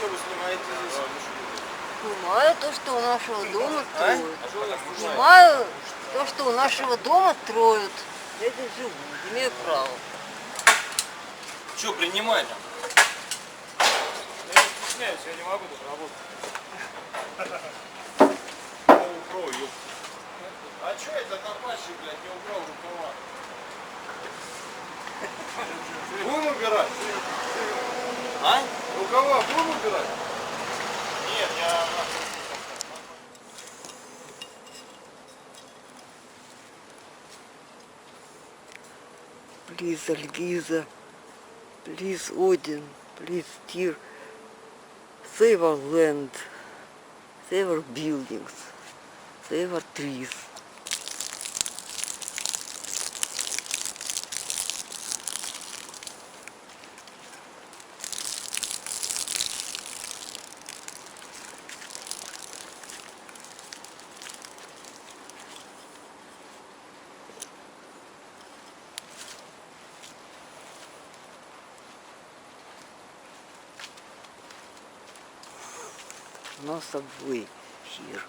что вы снимаете здесь? Снимаю то, что у нашего дома А? строят. Снимаю то, что у нашего дома строят. Я здесь живу, имею право. Что, принимай там? Я не стесняюсь, я не могу тут работать. А что это нападчик, блядь, не убрал рукава? Будем убирать? А? Рукава будем убирать? Нет, я... Please, Algiza. Please, Odin. Please, Tyr. Save our land. Save our buildings. Save our trees. No subway here.